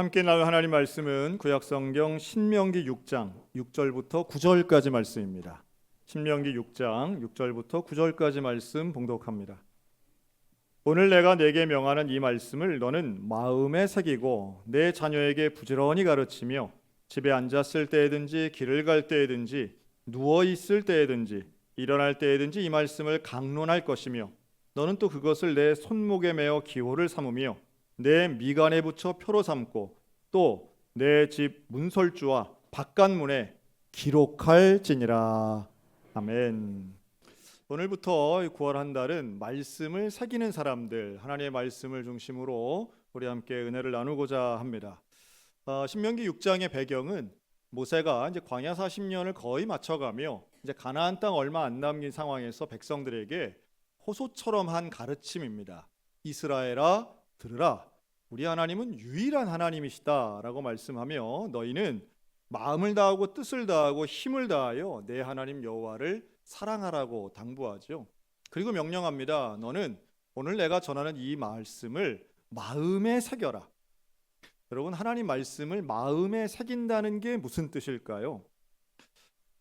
함께 나눌 하나님 말씀은 구약성경 신명기 6장 6절부터 9절까지 말씀입니다. 신명기 6장 6절부터 9절까지 말씀 봉독합니다. 오늘 내가 네게 명하는 이 말씀을 너는 마음에 새기고 내 자녀에게 부지런히 가르치며 집에 앉았을 때에든지 길을 갈 때에든지 누워 있을 때에든지 일어날 때에든지 이 말씀을 강론할 것이며 너는 또 그것을 내 손목에 메어 기호를 삼으며 내 미간에 붙여 표로 삼고 또 내 집 문설주와 바깥문에 기록할지니라. 아멘. 오늘부터 9월 한 달은 말씀을 새기는 사람들, 하나님의 말씀을 중심으로 우리 함께 은혜를 나누고자 합니다. 신명기 6장의 배경은 모세가 이제 광야 40년을 거의 마쳐가며 이제 가나안 땅 얼마 안 남긴 상황에서 백성들에게 호소처럼 한 가르침입니다. 이스라엘아 들으라, 우리 하나님은 유일한 하나님이시다라고 말씀하며 너희는 마음을 다하고 뜻을 다하고 힘을 다하여 내 하나님 여호와를 사랑하라고 당부하죠. 그리고 명령합니다. 너는 오늘 내가 전하는 이 말씀을 마음에 새겨라. 여러분, 하나님 말씀을 마음에 새긴다는 게 무슨 뜻일까요?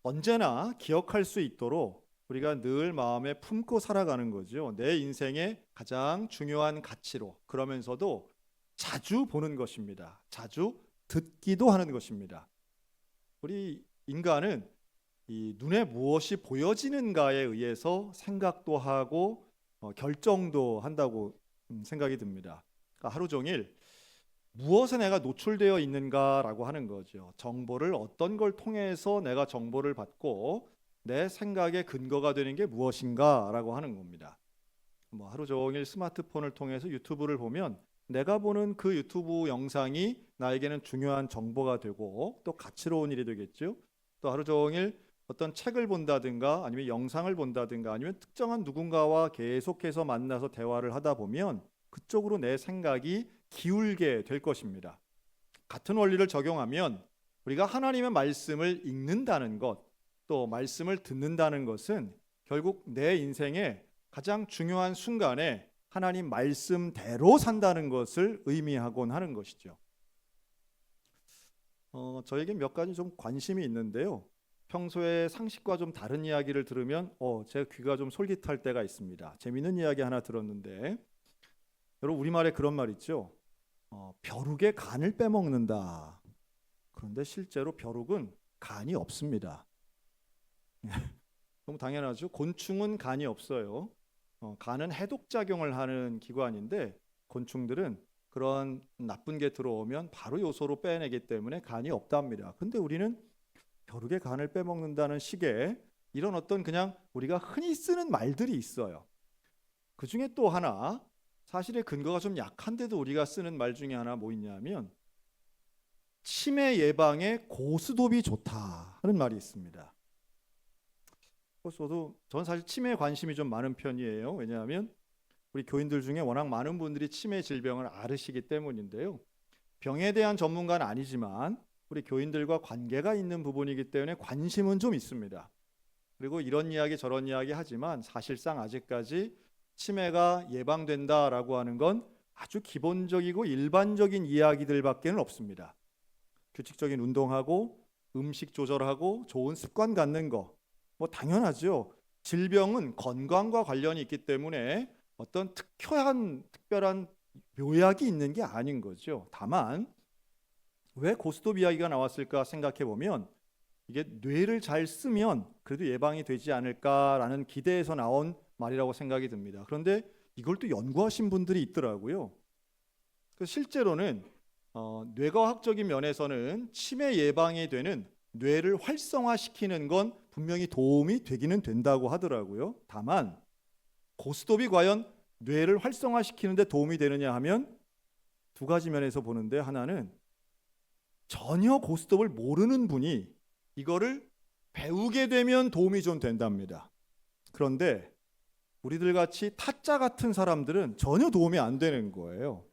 언제나 기억할 수 있도록 우리가 늘 마음에 품고 살아가는 거죠. 내 인생의 가장 중요한 가치로, 그러면서도 자주 보는 것입니다. 자주 듣기도 하는 것입니다. 우리 인간은 이 눈에 무엇이 보여지는가에 의해서 생각도 하고 결정도 한다고 생각이 듭니다. 그러니까 하루 종일 무엇에 내가 노출되어 있는가라고 하는 거죠. 정보를 어떤 걸 통해서 내가 정보를 받고 내 생각의 근거가 되는 게 무엇인가라고 하는 겁니다. 하루 종일 스마트폰을 통해서 유튜브를 보면 내가 보는 그 유튜브 영상이 나에게는 중요한 정보가 되고 또 가치로운 일이 되겠죠. 또 하루 종일 어떤 책을 본다든가 아니면 영상을 본다든가 아니면 특정한 누군가와 계속해서 만나서 대화를 하다 보면 그쪽으로 내 생각이 기울게 될 것입니다. 같은 원리를 적용하면 우리가 하나님의 말씀을 읽는다는 것, 또 말씀을 듣는다는 것은 결국 내 인생의 가장 중요한 순간에 하나님 말씀대로 산다는 것을 의미하곤 하는 것이죠. 저에게 몇 가지 좀 관심이 있는데요. 평소에 상식과 좀 다른 이야기를 들으면 제 귀가 좀 솔깃할 때가 있습니다. 재미있는 이야기 하나 들었는데, 여러분 우리말에 그런 말 있죠. 벼룩의 간을 빼먹는다. 그런데 실제로 벼룩은 간이 없습니다. 너무 당연하죠. 곤충은 간이 없어요. 간은 해독작용을 하는 기관인데 곤충들은 그런 나쁜 게 들어오면 바로 요소로 빼내기 때문에 간이 없답니다. 근데 우리는 벼룩의 간을 빼먹는다는 식의 이런 어떤 그냥 우리가 흔히 쓰는 말들이 있어요. 그 중에 또 하나, 사실의 근거가 좀 약한데도 우리가 쓰는 말 중에 하나 뭐 있냐면 치매 예방에 고스톱이 좋다 하는 말이 있습니다. 저는 사실 치매에 관심이 좀 많은 편이에요. 왜냐하면 우리 교인들 중에 워낙 많은 분들이 치매 질병을 앓으시기 때문인데요. 병에 대한 전문가는 아니지만 우리 교인들과 관계가 있는 부분이기 때문에 관심은 좀 있습니다. 그리고 이런 이야기 저런 이야기 하지만 사실상 아직까지 치매가 예방된다라고 하는 건 아주 기본적이고 일반적인 이야기들밖에는 없습니다. 규칙적인 운동하고 음식 조절하고 좋은 습관 갖는 거 당연하죠. 질병은 건강과 관련이 있기 때문에 어떤 특별한 묘약이 있는 게 아닌 거죠. 다만 왜 고스톱 이야기가 나왔을까 생각해 보면 이게 뇌를 잘 쓰면 그래도 예방이 되지 않을까라는 기대에서 나온 말이라고 생각이 듭니다. 그런데 이걸 또 연구하신 분들이 있더라고요. 실제로는 뇌과학적인 면에서는 치매 예방이 되는 뇌를 활성화시키는 건 분명히 도움이 되기는 된다고 하더라고요. 다만 고스톱이 과연 뇌를 활성화시키는 데 도움이 되느냐 하면 두 가지 면에서 보는데, 하나는 전혀 고스톱을 모르는 분이 이거를 배우게 되면 도움이 좀 된답니다. 그런데 우리들 같이 타짜 같은 사람들은 전혀 도움이 안 되는 거예요.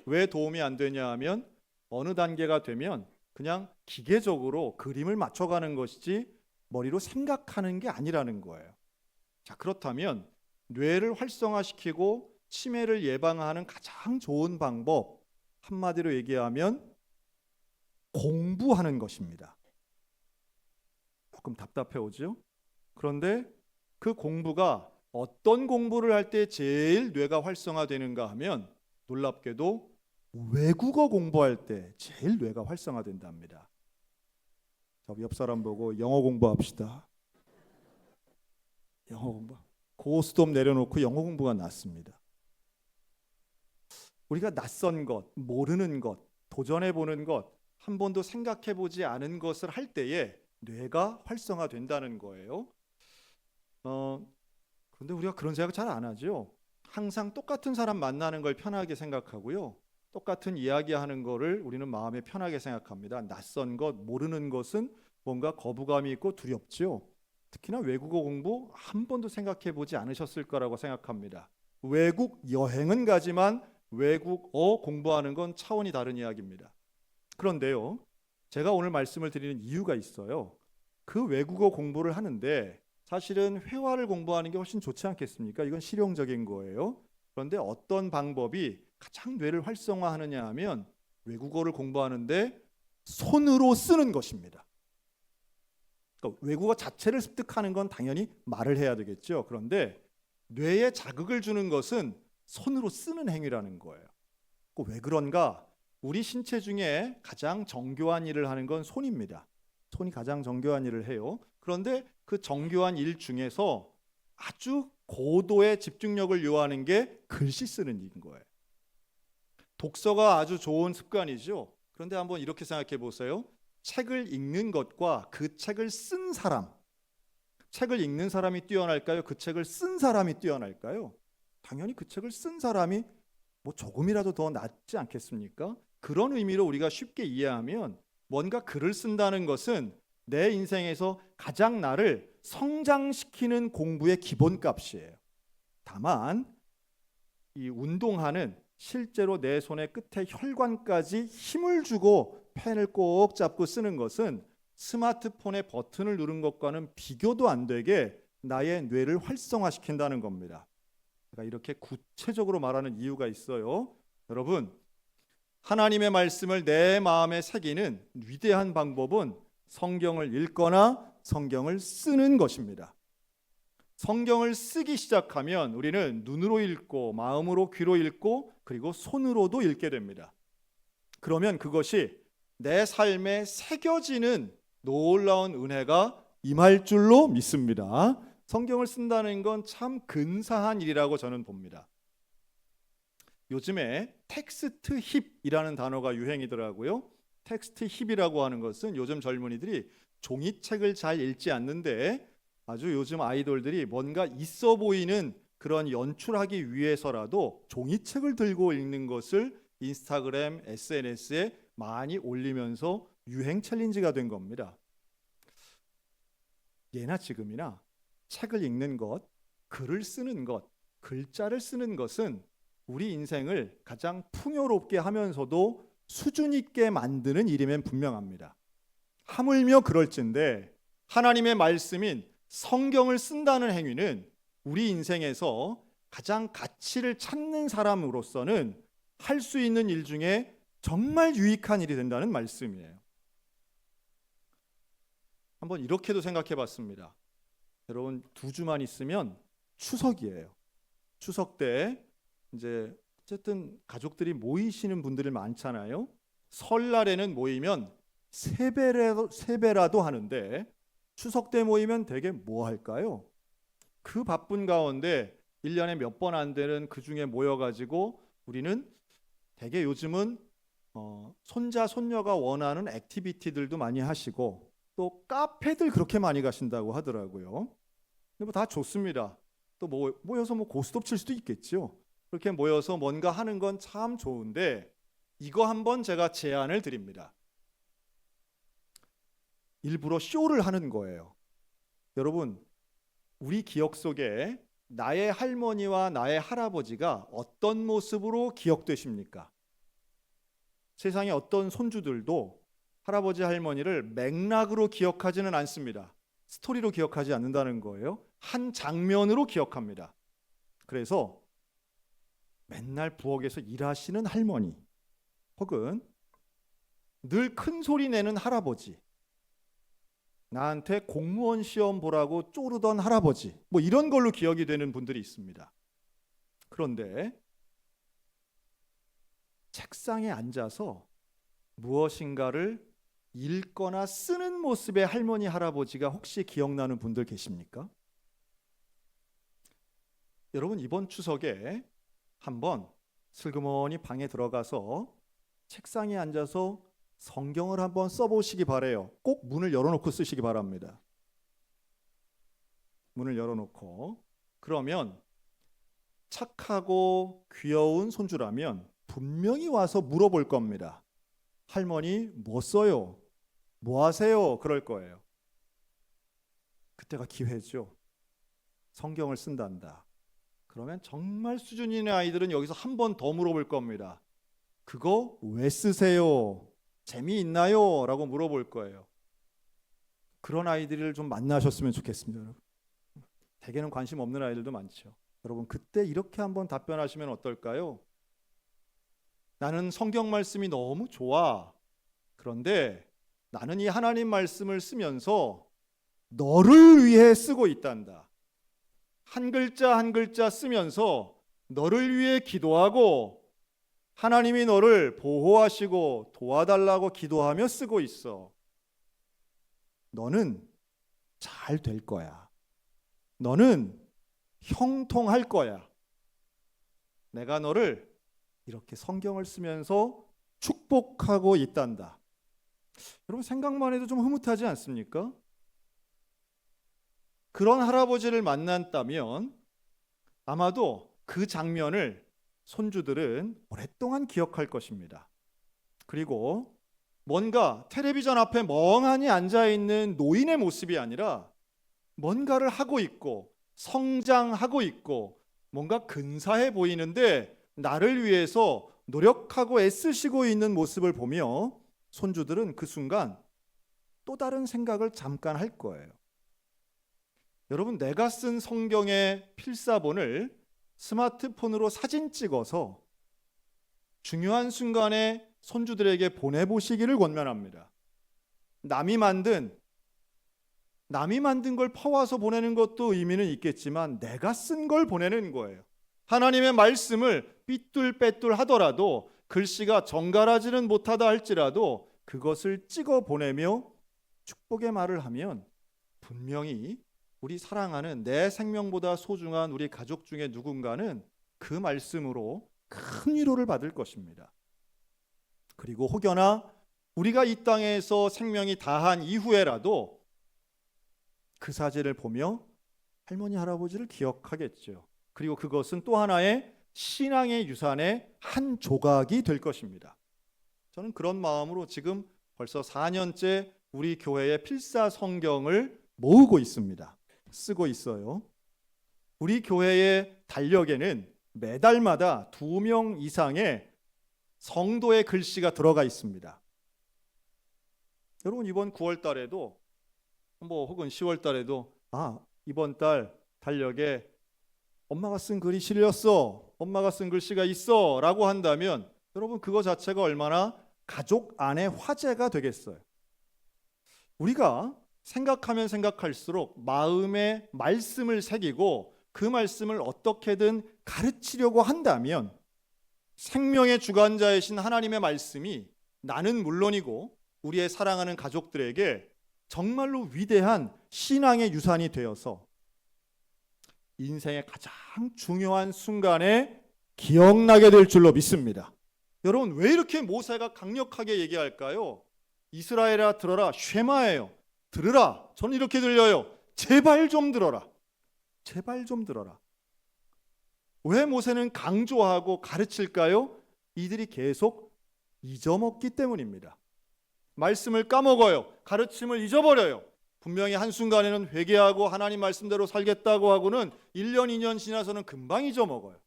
왜 도움이 안 되냐 하면 어느 단계가 되면 그냥 기계적으로 그림을 맞춰가는 것이지 머리로 생각하는 게 아니라는 거예요. 자, 그렇다면 뇌를 활성화시키고 치매를 예방하는 가장 좋은 방법, 한마디로 얘기하면 공부하는 것입니다. 조금 답답해 오죠? 그런데 그 공부가 어떤 공부를 할 때 제일 뇌가 활성화되는가 하면 놀랍게도 외국어 공부할 때 제일 뇌가 활성화된답니다. 옆 사람 보고 영어 공부합시다. 영어 공부. 고스톱 내려놓고 영어 공부가 낫습니다. 우리가 낯선 것, 모르는 것, 도전해보는 것, 한 번도 생각해보지 않은 것을 할 때에 뇌가 활성화된다는 거예요. 그런데 우리가 그런 생각 잘 안 하죠. 항상 똑같은 사람 만나는 걸 편하게 생각하고요. 똑같은 이야기하는 거를 우리는 마음에 편하게 생각합니다. 낯선 것, 모르는 것은 뭔가 거부감이 있고 두렵죠. 특히나 외국어 공부 한 번도 생각해 보지 않으셨을 거라고 생각합니다. 외국 여행은 가지만 외국어 공부하는 건 차원이 다른 이야기입니다. 그런데요, 제가 오늘 말씀을 드리는 이유가 있어요. 그 외국어 공부를 하는데 사실은 회화를 공부하는 게 훨씬 좋지 않겠습니까? 이건 실용적인 거예요. 그런데 어떤 방법이 가장 뇌를 활성화하느냐 하면 외국어를 공부하는데 손으로 쓰는 것입니다. 그러니까 외국어 자체를 습득하는 건 당연히 말을 해야 되겠죠. 그런데 뇌에 자극을 주는 것은 손으로 쓰는 행위라는 거예요. 왜 그런가? 우리 신체 중에 가장 정교한 일을 하는 건 손입니다. 손이 가장 정교한 일을 해요. 그런데 그 정교한 일 중에서 아주 고도의 집중력을 요하는 게 글씨 쓰는 일인 거예요. 독서가 아주 좋은 습관이죠. 그런데 한번 이렇게 생각해 보세요. 책을 읽는 것과 그 책을 쓴 사람, 책을 읽는 사람이 뛰어날까요? 그 책을 쓴 사람이 뛰어날까요? 당연히 그 책을 쓴 사람이 조금이라도 더 낫지 않겠습니까? 그런 의미로 우리가 쉽게 이해하면 뭔가 글을 쓴다는 것은 내 인생에서 가장 나를 성장시키는 공부의 기본값이에요. 다만 이 운동하는 실제로 내 손의 끝에 혈관까지 힘을 주고 펜을 꼭 잡고 쓰는 것은 스마트폰의 버튼을 누른 것과는 비교도 안 되게 나의 뇌를 활성화시킨다는 겁니다. 제가 이렇게 구체적으로 말하는 이유가 있어요. 여러분, 하나님의 말씀을 내 마음에 새기는 위대한 방법은 성경을 읽거나 성경을 쓰는 것입니다. 성경을 쓰기 시작하면 우리는 눈으로 읽고 마음으로 귀로 읽고 그리고 손으로도 읽게 됩니다. 그러면 그것이 내 삶에 새겨지는 놀라운 은혜가 임할 줄로 믿습니다. 성경을 쓴다는 건 참 근사한 일이라고 저는 봅니다. 요즘에 텍스트 힙이라는 단어가 유행이더라고요. 텍스트 힙이라고 하는 것은 요즘 젊은이들이 종이책을 잘 읽지 않는데 아주 요즘 아이돌들이 뭔가 있어 보이는 그런 연출하기 위해서라도 종이책을 들고 읽는 것을 인스타그램, SNS에 많이 올리면서 유행 챌린지가 된 겁니다. 예나 지금이나 책을 읽는 것, 글을 쓰는 것, 글자를 쓰는 것은 우리 인생을 가장 풍요롭게 하면서도 수준 있게 만드는 일이면 분명합니다. 하물며 그럴진데 하나님의 말씀인 성경을 쓴다는 행위는 우리 인생에서 가장 가치를 찾는 사람으로서는 할 수 있는 일 중에 정말 유익한 일이 된다는 말씀이에요. 한번 이렇게도 생각해 봤습니다. 여러분, 2주만 있으면 추석이에요. 추석 때 이제 어쨌든 가족들이 모이시는 분들이 많잖아요. 설날에는 모이면 3배라도 하는데 추석 때 모이면 대개 뭐 할까요? 그 바쁜 가운데 1년에 몇 번 안 되는 그 중에 모여가지고 우리는 대개 요즘은 손자 손녀가 원하는 액티비티들도 많이 하시고 또 카페들 그렇게 많이 가신다고 하더라고요. 근데 다 좋습니다. 또 모여서 고스톱 칠 수도 있겠죠. 그렇게 모여서 뭔가 하는 건 참 좋은데 이거 한번 제가 제안을 드립니다. 일부러 쇼를 하는 거예요. 여러분, 우리 기억 속에 나의 할머니와 나의 할아버지가 어떤 모습으로 기억되십니까? 세상의 어떤 손주들도 할아버지 할머니를 맥락으로 기억하지는 않습니다. 스토리로 기억하지 않는다는 거예요. 한 장면으로 기억합니다. 그래서 맨날 부엌에서 일하시는 할머니 혹은 늘 큰 소리 내는 할아버지, 나한테 공무원 시험 보라고 쪼르던 할아버지, 뭐 이런 걸로 기억이 되는 분들이 있습니다. 그런데 책상에 앉아서 무엇인가를 읽거나 쓰는 모습의 할머니, 할아버지가 혹시 기억나는 분들 계십니까? 여러분, 이번 추석에 한번 슬그머니 방에 들어가서 책상에 앉아서 성경을 한번 써보시기 바래요. 꼭 문을 열어놓고 쓰시기 바랍니다. 문을 열어놓고. 그러면 착하고 귀여운 손주라면 분명히 와서 물어볼 겁니다. 할머니, 뭐 써요? 뭐 하세요? 그럴 거예요. 그때가 기회죠. 성경을 쓴단다. 그러면 정말 수준 있는 아이들은 여기서 한 번 더 물어볼 겁니다. 그거 왜 쓰세요? 재미있나요? 라고 물어볼 거예요. 그런 아이들을 좀 만나셨으면 좋겠습니다. 여러분. 대개는 관심 없는 아이들도 많죠. 여러분, 그때 이렇게 한번 답변하시면 어떨까요? 나는 성경 말씀이 너무 좋아. 그런데 나는 이 하나님 말씀을 쓰면서 너를 위해 쓰고 있단다. 한 글자 한 글자 쓰면서 너를 위해 기도하고 하나님이 너를 보호하시고 도와달라고 기도하며 쓰고 있어. 너는 잘 될 거야. 너는 형통할 거야. 내가 너를 이렇게 성경을 쓰면서 축복하고 있단다. 여러분, 생각만 해도 좀 흐뭇하지 않습니까? 그런 할아버지를 만났다면 아마도 그 장면을 손주들은 오랫동안 기억할 것입니다. 그리고 뭔가 텔레비전 앞에 멍하니 앉아있는 노인의 모습이 아니라 뭔가를 하고 있고 성장하고 있고 뭔가 근사해 보이는데 나를 위해서 노력하고 애쓰시고 있는 모습을 보며 손주들은 그 순간 또 다른 생각을 잠깐 할 거예요. 여러분, 내가 쓴 성경의 필사본을 스마트폰으로 사진 찍어서 중요한 순간에 손주들에게 보내보시기를 권면합니다. 남이 만든 걸 퍼와서 보내는 것도 의미는 있겠지만 내가 쓴 걸 보내는 거예요. 하나님의 말씀을 삐뚤빼뚤 하더라도 글씨가 정갈하지는 못하다 할지라도 그것을 찍어 보내며 축복의 말을 하면 분명히 우리 사랑하는 내 생명보다 소중한 우리 가족 중에 누군가는 그 말씀으로 큰 위로를 받을 것입니다. 그리고 혹여나 우리가 이 땅에서 생명이 다한 이후에라도 그 사진을 보며 할머니, 할아버지를 기억하겠죠. 그리고 그것은 또 하나의 신앙의 유산의 한 조각이 될 것입니다. 저는 그런 마음으로 지금 벌써 4년째 우리 교회의 필사 성경을 모으고 있습니다. 쓰고 있어요. 우리 교회의 달력에는 매달마다 2명 이상의 성도의 글씨가 들어가 있습니다. 여러분, 이번 9월 달에도 혹은 10월 달에도 이번 달 달력에 엄마가 쓴 글이 실렸어, 엄마가 쓴 글씨가 있어 라고 한다면 여러분, 그거 자체가 얼마나 가족 안의 화제가 되겠어요. 우리가 생각하면 생각할수록 마음에 말씀을 새기고 그 말씀을 어떻게든 가르치려고 한다면 생명의 주관자이신 하나님의 말씀이 나는 물론이고 우리의 사랑하는 가족들에게 정말로 위대한 신앙의 유산이 되어서 인생의 가장 중요한 순간에 기억나게 될 줄로 믿습니다. 여러분, 왜 이렇게 모세가 강력하게 얘기할까요? 이스라엘아 들어라, 쉐마예요. 들으라. 저는 이렇게 들려요. 제발 좀 들어라. 제발 좀 들어라. 왜 모세는 강조하고 가르칠까요? 이들이 계속 잊어먹기 때문입니다. 말씀을 까먹어요. 가르침을 잊어버려요. 분명히 한순간에는 회개하고 하나님 말씀대로 살겠다고 하고는 1년, 2년 지나서는 금방 잊어먹어요.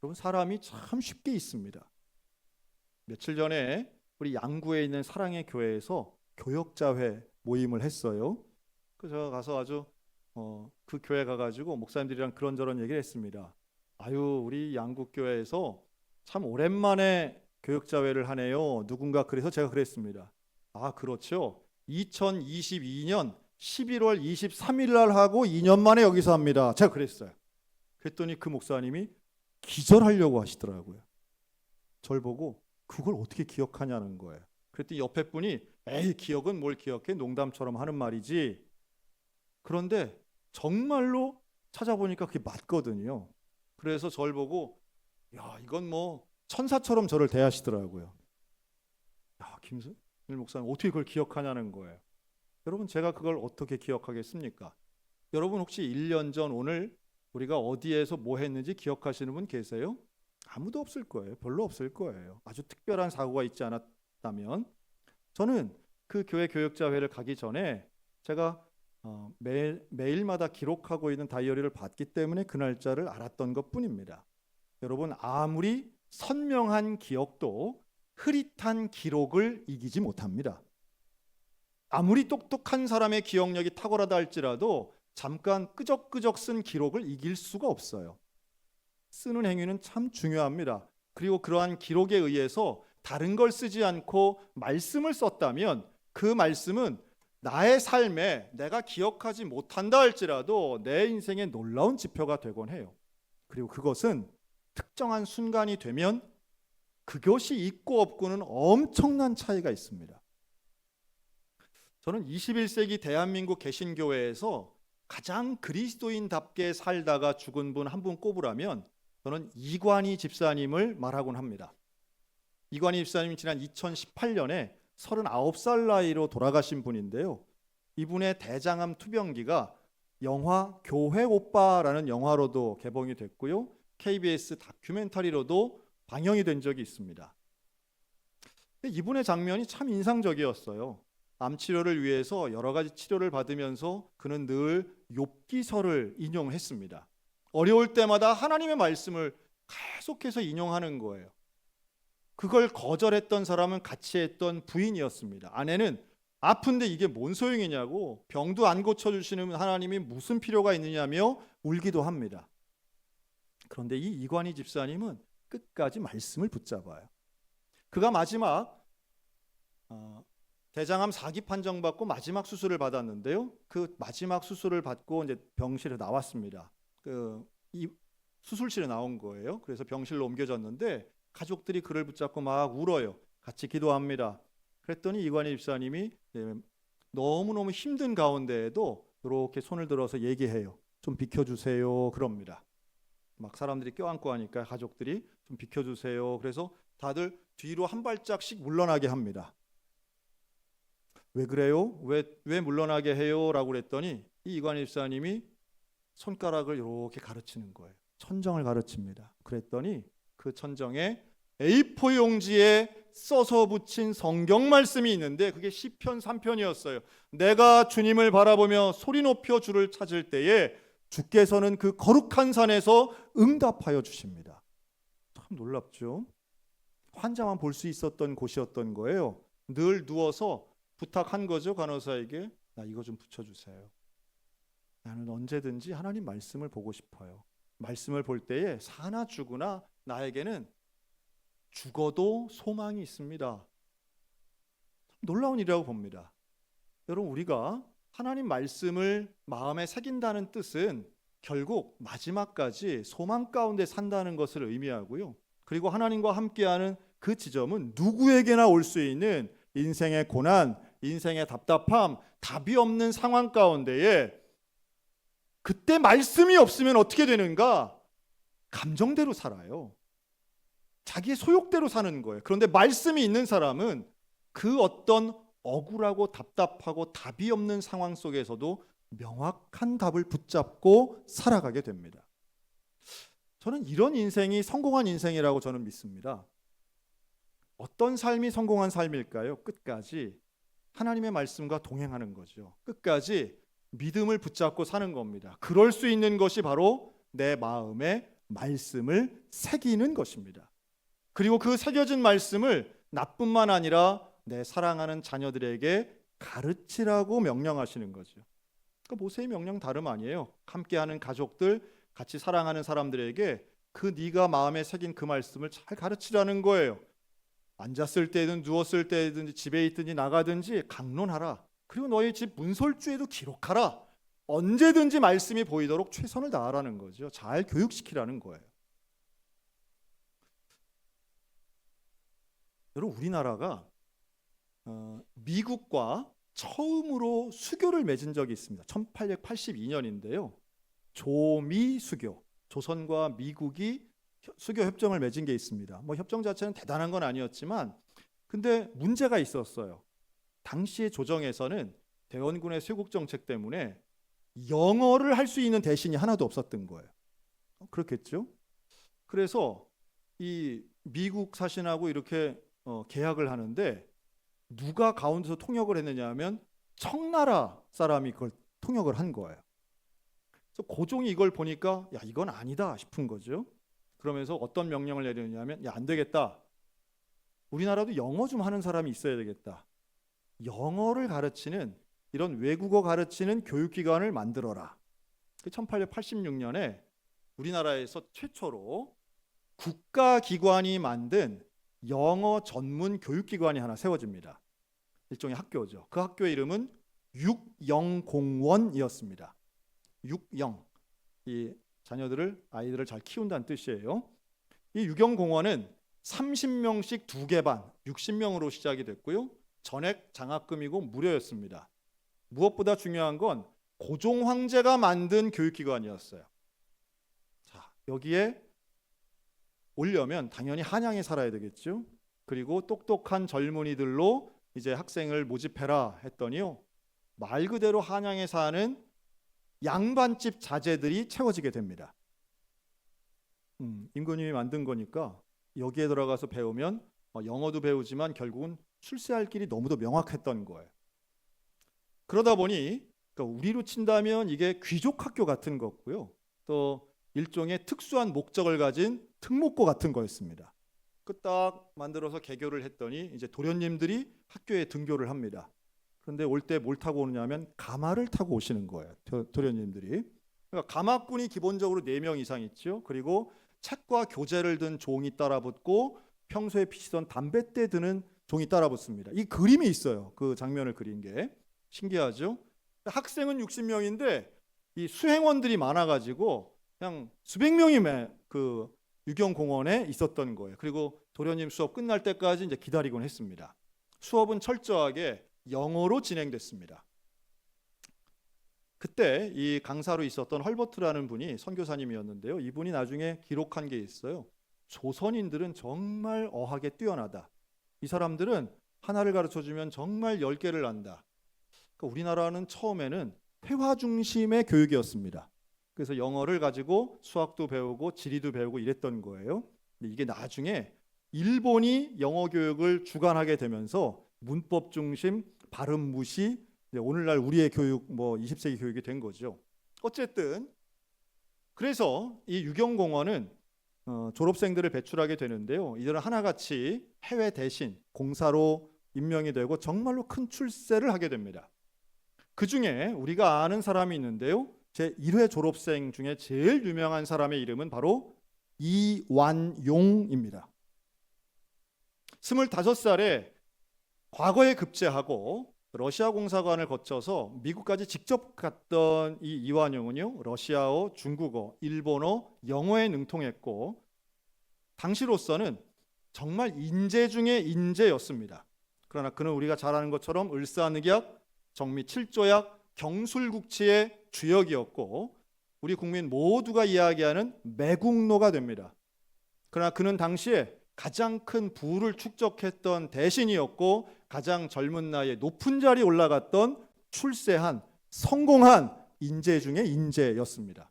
여러분, 사람이 참 쉽게 있습니다. 며칠 전에 우리 양구에 있는 사랑의 교회에서 교역자회 모임을 했어요. 그래서 제가 가서 아주 그 교회 가가지고 목사님들이랑 그런저런 얘기를 했습니다. 우리 양구교회에서 참 오랜만에 교역자회를 하네요. 누군가 그래서 제가 그랬습니다. 아, 그렇죠. 2022년 11월 23일 날 하고 2년 만에 여기서 합니다. 제가 그랬어요. 그랬더니 그 목사님이 기절하려고 하시더라고요. 절 보고 그걸 어떻게 기억하냐는 거예요. 그랬더니 옆에 분이 에이, 기억은 뭘 기억해? 농담처럼 하는 말이지. 그런데 정말로 찾아보니까 그게 맞거든요. 그래서 절 보고 야, 이건 뭐 천사처럼 저를 대하시더라고요. 야, 김선일 목사님 어떻게 그걸 기억하냐는 거예요. 여러분, 제가 그걸 어떻게 기억하겠습니까? 여러분, 혹시 1년 전 오늘 우리가 어디에서 뭐 했는지 기억하시는 분 계세요? 아무도 없을 거예요. 별로 없을 거예요. 아주 특별한 사고가 있지 않았다면. 저는 그 교회 교역자회를 가기 전에 제가 매일마다 기록하고 있는 다이어리를 봤기 때문에 그 날짜를 알았던 것뿐입니다. 여러분, 아무리 선명한 기억도 흐릿한 기록을 이기지 못합니다. 아무리 똑똑한 사람의 기억력이 탁월하다 할지라도 잠깐 끄적끄적 쓴 기록을 이길 수가 없어요. 쓰는 행위는 참 중요합니다. 그리고 그러한 기록에 의해서 다른 걸 쓰지 않고 말씀을 썼다면 그 말씀은 나의 삶에 내가 기억하지 못한다 할지라도 내 인생의 놀라운 지표가 되곤 해요. 그리고 그것은 특정한 순간이 되면 그것이 있고 없고는 엄청난 차이가 있습니다. 저는 21세기 대한민국 개신교회에서 가장 그리스도인답게 살다가 죽은 분 한 분 꼽으라면 저는 이관희 집사님을 말하곤 합니다. 이관희 집사님이 지난 2018년에 39살 나이로 돌아가신 분인데요. 이분의 대장암 투병기가 영화 교회 오빠라는 영화로도 개봉이 됐고요. KBS 다큐멘터리로도 방영이 된 적이 있습니다. 이분의 장면이 참 인상적이었어요. 암 치료를 위해서 여러 가지 치료를 받으면서 그는 늘 욥기서를 인용했습니다. 어려울 때마다 하나님의 말씀을 계속해서 인용하는 거예요. 그걸 거절했던 사람은 같이 했던 부인이었습니다. 아내는 아픈데 이게 뭔 소용이냐고, 병도 안 고쳐주시는 하나님이 무슨 필요가 있느냐며 울기도 합니다. 그런데 이 이관희 집사님은 끝까지 말씀을 붙잡아요. 그가 마지막 대장암 4기 판정받고 마지막 수술을 받았는데요. 그 마지막 수술을 받고 이제 병실에 나왔습니다. 이 수술실에 나온 거예요. 그래서 병실로 옮겨졌는데 가족들이 그를 붙잡고 막 울어요. 같이 기도합니다. 그랬더니 이관희 집사님이 너무너무 힘든 가운데에도 이렇게 손을 들어서 얘기해요. 좀 비켜주세요. 그럽니다. 막 사람들이 껴안고 하니까 가족들이 좀 비켜주세요. 그래서 다들 뒤로 한 발짝씩 물러나게 합니다. 왜 그래요? 왜 물러나게 해요? 라고 그랬더니 이 이관희 집사님이 손가락을 이렇게 가르치는 거예요. 천정을 가르칩니다. 그랬더니 그 천정에 A4 용지에 써서 붙인 성경 말씀이 있는데 그게 시편 3편이었어요. 내가 주님을 바라보며 소리 높여 주를 찾을 때에 주께서는 그 거룩한 산에서 응답하여 주십니다. 참 놀랍죠? 환자만 볼 수 있었던 곳이었던 거예요. 늘 누워서 부탁한 거죠. 간호사에게 나 이거 좀 붙여주세요. 나는 언제든지 하나님 말씀을 보고 싶어요. 말씀을 볼 때에 사나 죽으나 나에게는 죽어도 소망이 있습니다. 놀라운 일이라고 봅니다. 여러분, 우리가 하나님 말씀을 마음에 새긴다는 뜻은 결국 마지막까지 소망 가운데 산다는 것을 의미하고요. 그리고 하나님과 함께하는 그 지점은 누구에게나 올 수 있는 인생의 고난, 인생의 답답함, 답이 없는 상황 가운데에 그때 말씀이 없으면 어떻게 되는가? 감정대로 살아요. 자기의 소욕대로 사는 거예요. 그런데 말씀이 있는 사람은 그 어떤 억울하고 답답하고 답이 없는 상황 속에서도 명확한 답을 붙잡고 살아가게 됩니다. 저는 이런 인생이 성공한 인생이라고 저는 믿습니다. 어떤 삶이 성공한 삶일까요? 끝까지 하나님의 말씀과 동행하는 거죠. 끝까지 믿음을 붙잡고 사는 겁니다. 그럴 수 있는 것이 바로 내 마음에 말씀을 새기는 것입니다. 그리고 그 새겨진 말씀을 나뿐만 아니라 내 사랑하는 자녀들에게 가르치라고 명령하시는 거죠. 그러니까 모세의 명령 다름 아니에요. 함께하는 가족들, 같이 사랑하는 사람들에게 그 네가 마음에 새긴 그 말씀을 잘 가르치라는 거예요. 앉았을 때든 누웠을 때든 집에 있든지 나가든지 강론하라. 그리고 너희 집 문설주에도 기록하라. 언제든지 말씀이 보이도록 최선을 다하라는 거죠. 잘 교육시키라는 거예요. 여러분, 우리나라가 미국과 처음으로 수교를 맺은 적이 있습니다. 1882년인데요. 조미 수교, 조선과 미국이 수교 협정을 맺은 게 있습니다. 뭐 협정 자체는 대단한 건 아니었지만 근데 문제가 있었어요. 당시의 조정에서는 대원군의 쇄국 정책 때문에 영어를 할 수 있는 대신이 하나도 없었던 거예요. 그렇겠죠? 그래서 이 미국 사신하고 이렇게 계약을 하는데 누가 가운데서 통역을 했느냐 하면 청나라 사람이 그걸 통역을 한 거예요. 그래서 고종이 이걸 보니까 야, 이건 아니다 싶은 거죠. 그러면서 어떤 명령을 내리느냐면 야, 안 되겠다. 우리나라도 영어 좀 하는 사람이 있어야 되겠다. 영어를 가르치는 이런 외국어 가르치는 교육기관을 만들어라. 1886년에 우리나라에서 최초로 국가기관이 만든 영어 전문 교육기관이 하나 세워집니다. 일종의 학교죠. 그 학교의 이름은 육영공원이었습니다. 육영, 이 아이들을 잘 키운다는 뜻이에요. 이 육영공원은 30명씩 2개 반, 60명으로 시작이 됐고요. 전액 장학금이고 무료였습니다. 무엇보다 중요한 건 고종 황제가 만든 교육기관이었어요. 자, 여기에 오려면 당연히 한양에 살아야 되겠죠. 그리고 똑똑한 젊은이들로 이제 학생을 모집해라 했더니요. 말 그대로 한양에 사는 양반집 자제들이 채워지게 됩니다. 임금님이 만든 거니까 여기에 들어가서 배우면 영어도 배우지만 결국은 출세할 길이 너무도 명확했던 거예요. 그러다 보니 그러니까 우리로 친다면 이게 귀족 학교 같은 거고요. 또 일종의 특수한 목적을 가진 특목고 같은 거였습니다. 그 딱 만들어서 개교를 했더니 이제 도련님들이 학교에 등교를 합니다. 그런데 올 때 뭘 타고 오느냐면 가마를 타고 오시는 거예요. 도련님들이. 그러니까 가마꾼이 기본적으로 4명 이상 있죠. 그리고 책과 교재를 든 종이 따라붙고 평소에 피시던 담뱃대 드는 종이 따라붙습니다. 이 그림이 있어요. 그 장면을 그린 게. 신기하죠? 학생은 60명인데 이 수행원들이 많아가지고 그냥 수백 명이 그 유경공원에 있었던 거예요. 그리고 도련님 수업 끝날 때까지 이제 기다리곤 했습니다. 수업은 철저하게 영어로 진행됐습니다. 그때 이 강사로 있었던 헐버트라는 분이 선교사님이었는데요. 이분이 나중에 기록한 게 있어요. 조선인들은 정말 어학에 뛰어나다. 이 사람들은 하나를 가르쳐주면 정말 10개를 안다. 그러니까 우리나라는 처음에는 회화 중심의 교육이었습니다. 그래서 영어를 가지고 수학도 배우고 지리도 배우고 이랬던 거예요. 근데 이게 나중에 일본이 영어 교육을 주관하게 되면서 문법 중심, 발음 무시, 오늘날 우리의 교육 20세기 교육이 된 거죠. 어쨌든 그래서 이 유경공원은 졸업생들을 배출하게 되는데요. 이들은 하나같이 해외 대신 공사로 임명이 되고 정말로 큰 출세를 하게 됩니다. 그 중에 우리가 아는 사람이 있는데요. 제 1회 졸업생 중에 제일 유명한 사람의 이름은 바로 이완용입니다. 25살에 과거에 급제하고 러시아 공사관을 거쳐서 미국까지 직접 갔던 이 이완용은요. 러시아어, 중국어, 일본어, 영어에 능통했고 당시로서는 정말 인재 중의 인재였습니다. 그러나 그는 우리가 잘 아는 것처럼 을사늑약, 정미칠조약, 경술국치의 주역이었고 우리 국민 모두가 이야기하는 매국노가 됩니다. 그러나 그는 당시에 가장 큰 부를 축적했던 대신이었고 가장 젊은 나이에 높은 자리에 올라갔던 출세한 성공한 인재 중의 인재였습니다.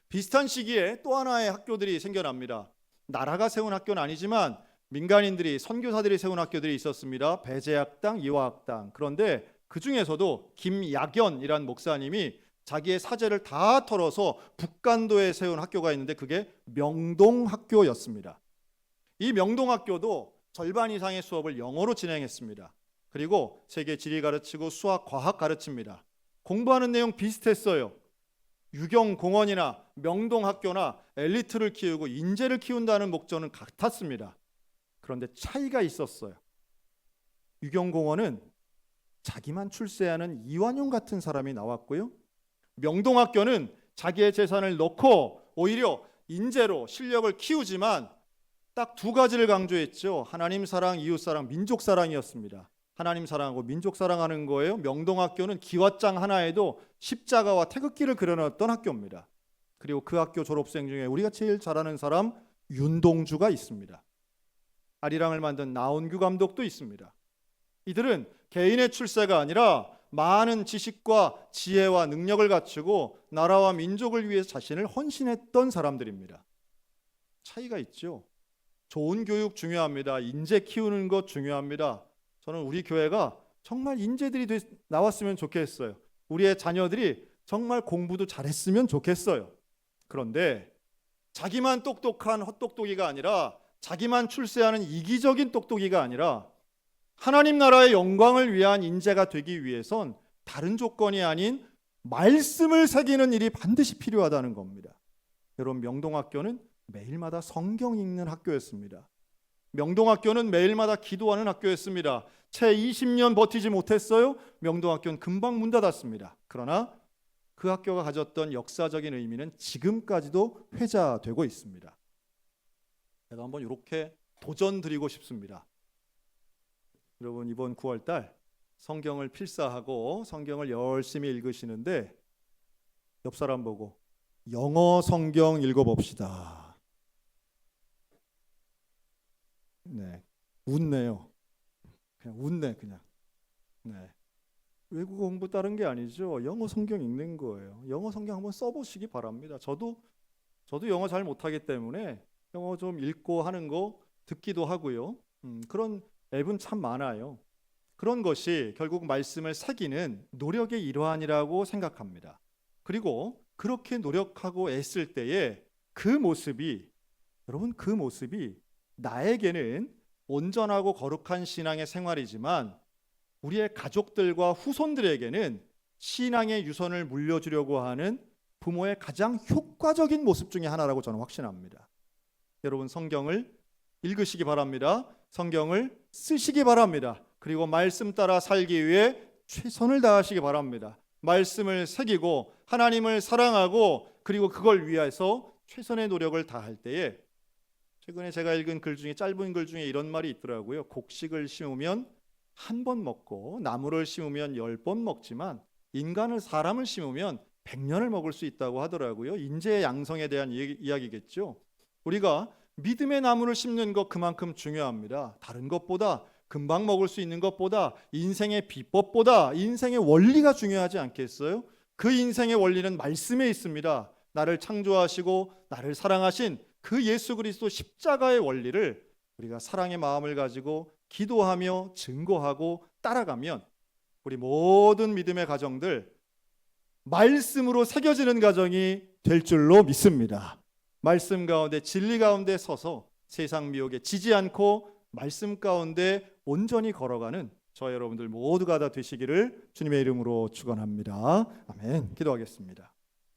비슷한 시기에 또 하나의 학교들이 생겨납니다. 나라가 세운 학교는 아니지만 민간인들이 선교사들이 세운 학교들이 있었습니다. 배제학당, 이화학당. 그런데 그 중에서도 김약연이란 목사님이 자기의 사재를 다 털어서 북간도에 세운 학교가 있는데 그게 명동학교였습니다. 이 명동학교도 절반 이상의 수업을 영어로 진행했습니다. 그리고 세계 지리 가르치고 수학, 과학 가르칩니다. 공부하는 내용 비슷했어요. 유경공원이나 명동학교나 엘리트를 키우고 인재를 키운다는 목적은 같았습니다. 그런데 차이가 있었어요. 유경공원은 자기만 출세하는 이완용 같은 사람이 나왔고요. 명동학교는 자기의 재산을 넣고 오히려 인재로 실력을 키우지만 딱 두 가지를 강조했죠. 하나님 사랑, 이웃 사랑, 민족 사랑이었습니다. 하나님 사랑하고 민족 사랑하는 거예요. 명동학교는 기왓장 하나에도 십자가와 태극기를 그려놨던 학교입니다. 그리고 그 학교 졸업생 중에 우리가 제일 잘하는 사람 윤동주가 있습니다. 아리랑을 만든 나온규 감독도 있습니다. 이들은 개인의 출세가 아니라 많은 지식과 지혜와 능력을 갖추고 나라와 민족을 위해 자신을 헌신했던 사람들입니다. 차이가 있죠. 좋은 교육 중요합니다. 인재 키우는 것 중요합니다. 저는 우리 교회가 정말 인재들이 나왔으면 좋겠어요. 우리의 자녀들이 정말 공부도 잘했으면 좋겠어요. 그런데 자기만 똑똑한 헛똑똑이가 아니라 자기만 출세하는 이기적인 똑똑이가 아니라 하나님 나라의 영광을 위한 인재가 되기 위해선 다른 조건이 아닌 말씀을 새기는 일이 반드시 필요하다는 겁니다. 여러분, 명동학교는 매일마다 성경 읽는 학교였습니다. 명동학교는 매일마다 기도하는 학교였습니다. 채 20년 버티지 못했어요. 명동학교는 금방 문 닫았습니다. 그러나 그 학교가 가졌던 역사적인 의미는 지금까지도 회자되고 있습니다. 제가 한번 이렇게 도전 드리고 싶습니다. 여러분, 이번 9월달 성경을 필사하고 성경을 열심히 읽으시는데 옆 사람 보고 영어 성경 읽어봅시다. 네, 웃네요. 그냥 웃네 그냥. 네, 외국어 공부 다른 게 아니죠. 영어 성경 읽는 거예요. 영어 성경 한번 써보시기 바랍니다. 저도 영어 잘 못하기 때문에 영어 좀 읽고 하는 거 듣기도 하고요. 그런 앱은 참 많아요. 그런 것이 결국 말씀을 새기는 노력의 일환이라고 생각합니다. 그리고 그렇게 노력하고 애쓸 때에 여러분 그 모습이 나에게는 온전하고 거룩한 신앙의 생활이지만 우리의 가족들과 후손들에게는 신앙의 유선을 물려주려고 하는 부모의 가장 효과적인 모습 중에 하나라고 저는 확신합니다. 여러분, 성경을 읽으시기 바랍니다. 성경을 쓰시기 바랍니다. 그리고 말씀 따라 살기 위해 최선을 다하시기 바랍니다. 말씀을 새기고 하나님을 사랑하고 그리고 그걸 위해서 최선의 노력을 다할 때에, 최근에 제가 읽은 글 중에 짧은 글 중에 이런 말이 있더라고요. 곡식을 심으면 한 번 먹고 나무를 심으면 10번 먹지만 사람을 심으면 100년을 먹을 수 있다고 하더라고요. 인재의 양성에 대한 이야기겠죠. 우리가 믿음의 나무를 심는 것 그만큼 중요합니다. 다른 것보다, 금방 먹을 수 있는 것보다, 인생의 비법보다 인생의 원리가 중요하지 않겠어요? 그 인생의 원리는 말씀에 있습니다. 나를 창조하시고 나를 사랑하신 그 예수 그리스도 십자가의 원리를 우리가 사랑의 마음을 가지고 기도하며 증거하고 따라가면 우리 모든 믿음의 가정들 말씀으로 새겨지는 가정이 될 줄로 믿습니다. 말씀 가운데, 진리 가운데 서서 세상 미혹에 지지 않고 말씀 가운데 온전히 걸어가는 저 여러분들 모두가 다 되시기를 주님의 이름으로 축원합니다. 아멘. 기도하겠습니다.